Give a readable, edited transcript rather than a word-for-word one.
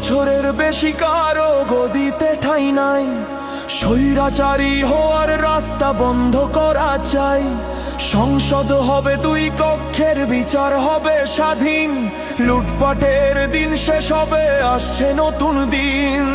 বছরের বেশি কারো গদিতে ঠাঁই নাই। স্বৈরাচারী হওয়ার রাস্তা বন্ধ করা চাই। সংসদ হবে 2 কক্ষের, বিচার হবে স্বাধীন। লুটপাটের দিন শেষ হবে, আসছে নতুন দিন।